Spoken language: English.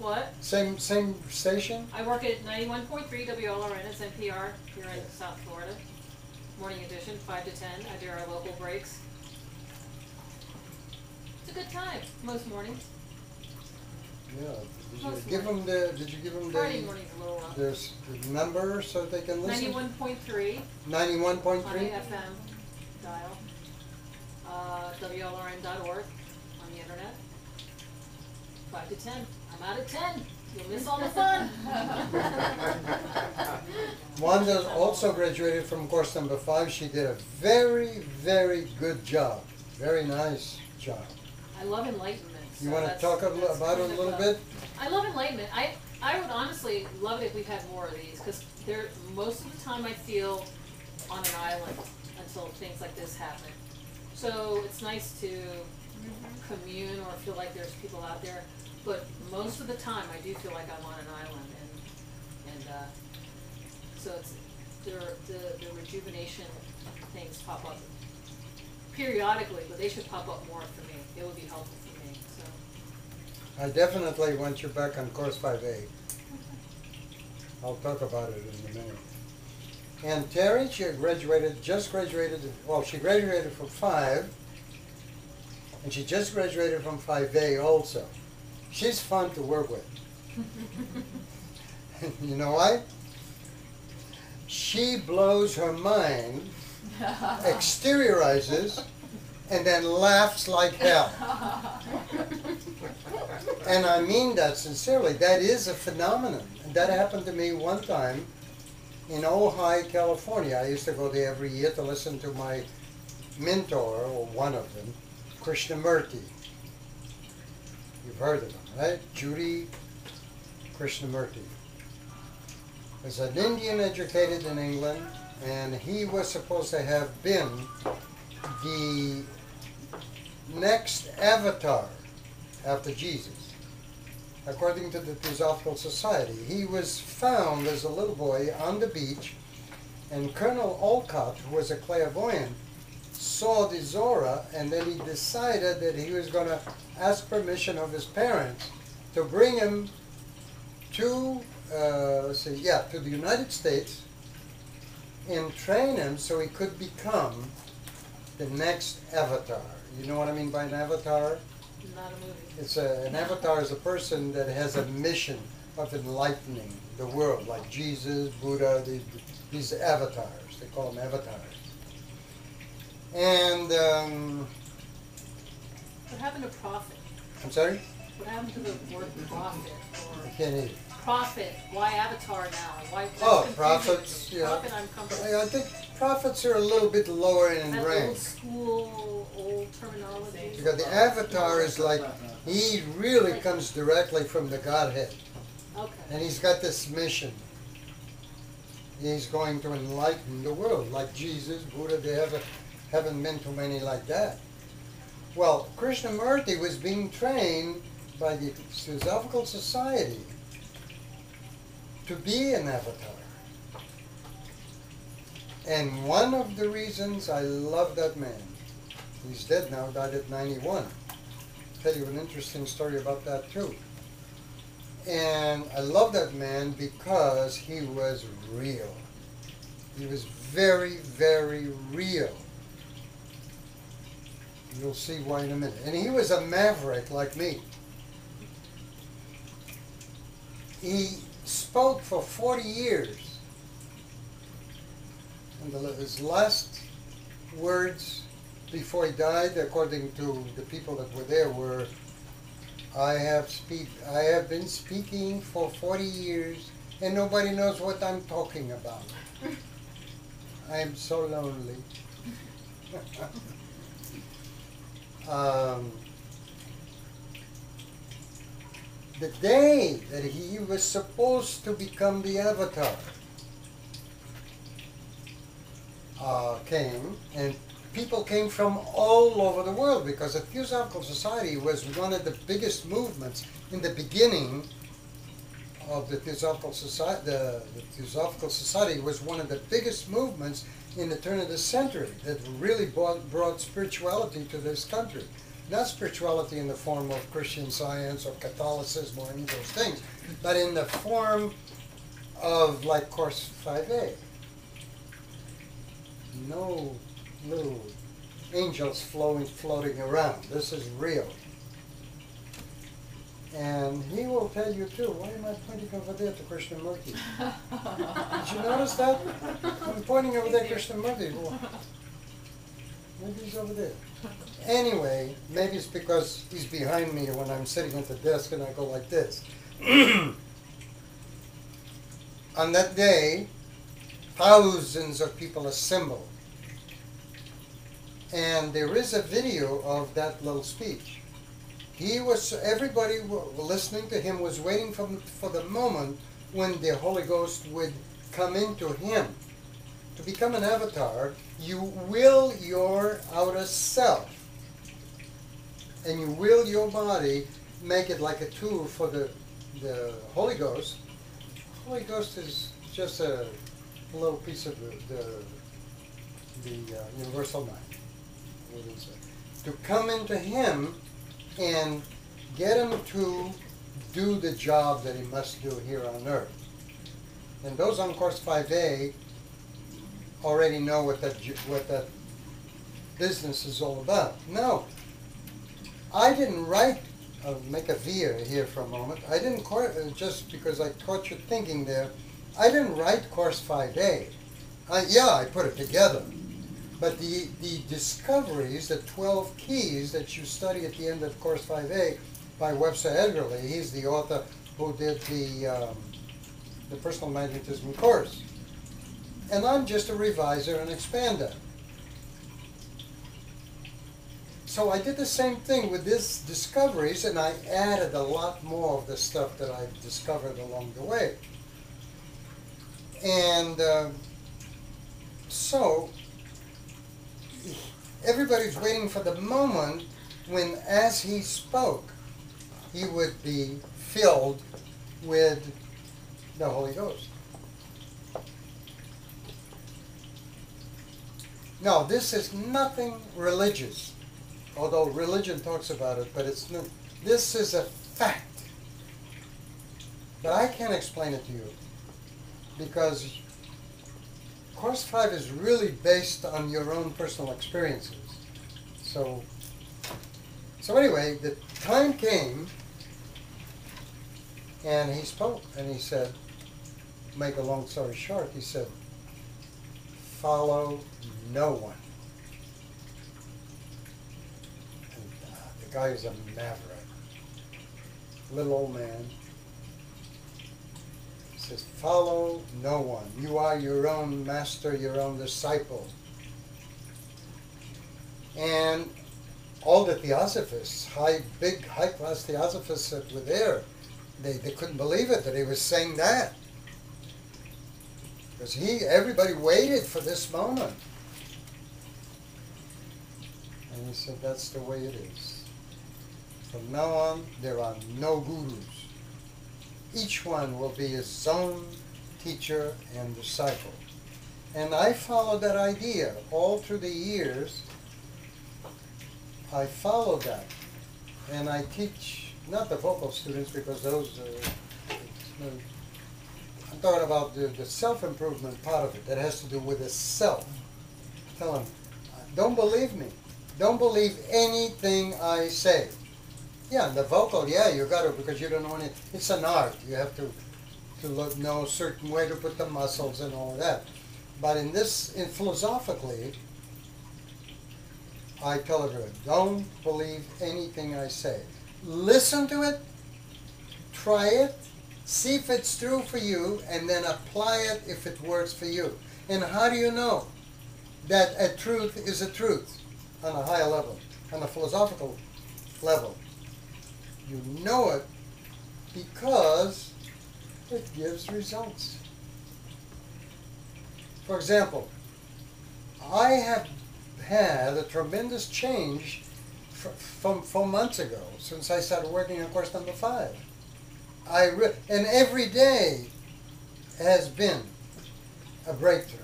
What? Same station? I work at 91.3 WLRN. It's NPR here in South Florida. Morning edition, 5 to 10. I do our local breaks. It's a good time most mornings. Yeah. Did you give them the? Did you give them Friday morning's a little rough. the number so they can listen? 91.3. 91.3. On the FM dial. WLRN.org on the internet. 5 to 10. I'm out at 10. You'll miss all the fun. Wanda also graduated from course number 5. She did a very, very good job. Very nice job. I love enlightenment. So You want to talk about it a little bit? I love enlightenment. I would honestly love it if we had more of these, because most of the time I feel on an island until things like this happen. So it's nice to commune or feel like there's people out there, but most of the time I do feel like I'm on an island, and so it's the rejuvenation things pop up periodically, but they should pop up more for me. It would be helpful for me. So I definitely want you back on course 5A. I'll talk about it in a minute. And Terry, she just graduated, well, she graduated from 5, and she just graduated from 5A also. She's fun to work with. You know why? She blows her mind, exteriorizes, and then laughs like hell. And I mean that sincerely. That is a phenomenon. And that happened to me one time in Ojai, California. I used to go there every year to listen to my mentor, or one of them, Krishnamurti. You've heard of him, right? Judy Krishnamurti. Was an Indian educated in England, and he was supposed to have been the next avatar after Jesus, according to the Theosophical Society. He was found as a little boy on the beach, and Colonel Olcott, who was a clairvoyant, saw the Zora, and then he decided that he was going to ask permission of his parents to bring him to to the United States and train him so he could become the next avatar. You know what I mean by an avatar? not a movie. It's an avatar is a person that has a mission of enlightening the world, like Jesus, Buddha, these avatars. They call them avatars. And what happened to prophet? I'm sorry? What happened to the word prophet? I can't hear you. Prophet. Why avatar now? Why? Prophets. Yeah. Prophet, I'm comfortable. I think prophets are a little bit lower in That rank. old school, old terminology. Because the avatar is like, he really comes directly from the Godhead. Okay. And he's got this mission. He's going to enlighten the world, like Jesus, Buddha. They haven't been too many like that. Well, Krishnamurti was being trained by the Theosophical Society to be an avatar. And one of the reasons I love that man, he's dead now, died at 91. I'll tell you an interesting story about that too. And I love that man because he was real. He was very, very real. You'll see why in a minute. And he was a maverick like me. He spoke for 40 years. And his last words before he died, according to the people that were there, were, I have been speaking for 40 years and nobody knows what I'm talking about. I am so lonely. The day that he was supposed to become the avatar came, and people came from all over the world because the Theosophical Society was one of the biggest movements in the beginning of the Theosophical Society. The Theosophical Society was one of the biggest movements in the turn of the century that really brought spirituality to this country. not spirituality in the form of Christian Science or Catholicism or any of those things, but in the form of like Course 5A. No little angels floating around. This is real. And he will tell you too. Why am I pointing over there to Krishnamurti? Did you notice that? I'm pointing over there to Krishnamurti. Well, maybe he's over there. Anyway, maybe it's because he's behind me when I'm sitting at the desk and I go like this. On that day, thousands of people assembled. And there is a video of that little speech. Everybody listening to him was waiting for the moment when the Holy Ghost would come into him. To become an avatar, you will your outer self. And you will your body make it like a tool for the Holy Ghost. The Holy Ghost is just a little piece of the universal mind. To come into him and get him to do the job that he must do here on earth. And those on Course 5A already know what that business is all about. No, I didn't write, I'll make a veer here for a moment, I didn't, just because I taught you thinking there, I didn't write Course 5A. I put it together. But the discoveries, the 12 keys that you study at the end of Course 5A by Webster Edgerly, he's the author who did the personal magnetism course. And I'm just a reviser and expander. So I did the same thing with these discoveries, and I added a lot more of the stuff that I discovered along the way. And so everybody's waiting for the moment when, as he spoke, he would be filled with the Holy Ghost. Now, this is nothing religious, although religion talks about it, but it's not. This is a fact. But I can't explain it to you, because Course 5 is really based on your own personal experiences. So anyway, the time came, and he spoke, and he said, make a long story short, he said, follow no one. And, the guy is a maverick, little old man. Says, follow no one. You are your own master, your own disciple. And all the theosophists, high-class theosophists that were there, they couldn't believe it that he was saying that. Because everybody waited for this moment. And he said, that's the way it is. From now on, there are no gurus. Each one will be his own teacher and disciple. And I followed that idea all through the years. I followed that. And I teach, not the vocal students, because those I'm talking about the self-improvement part of it that has to do with the self. Tell them, don't believe me. Don't believe anything I say. Yeah, the vocal, yeah, you got to, because you don't know any. It's an art. You have to know a certain way to put the muscles and all of that. But philosophically, I tell everyone, don't believe anything I say. Listen to it, try it, see if it's true for you, and then apply it if it works for you. And how do you know that a truth is a truth on a higher level, on a philosophical level? You know it because it gives results. For example, I have had a tremendous change from 4 months ago, since I started working on course number 5. And every day has been a breakthrough.